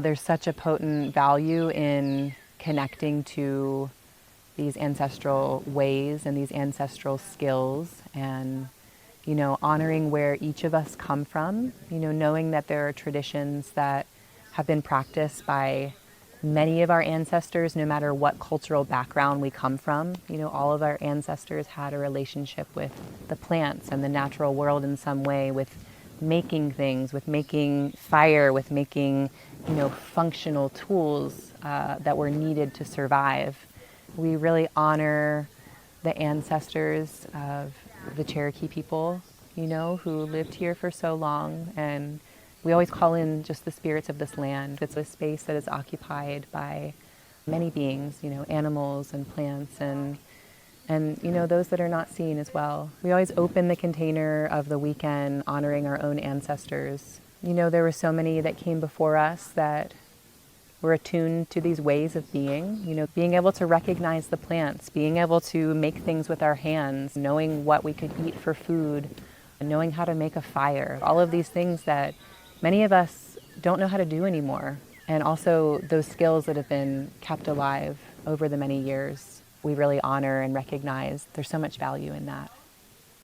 There's such a potent value in connecting to these ancestral ways and these ancestral skills, and honoring where each of us come from, knowing that there are traditions that have been practiced by many of our ancestors, no matter what cultural background we come from. All of our ancestors had a relationship with the plants and the natural world in some way, with making things, with making fire, with making, functional tools that were needed to survive. We really honor the ancestors of the Cherokee people, who lived here for so long, and we always call in just the spirits of this land. It's a space that is occupied by many beings, animals and plants and those that are not seen as well. We always open the container of the weekend honoring our own ancestors. There were so many that came before us that were attuned to these ways of being, being able to recognize the plants, being able to make things with our hands, knowing what we could eat for food, knowing how to make a fire, all of these things that many of us don't know how to do anymore. And also those skills that have been kept alive over the many years, we really honor and recognize. There's so much value in that.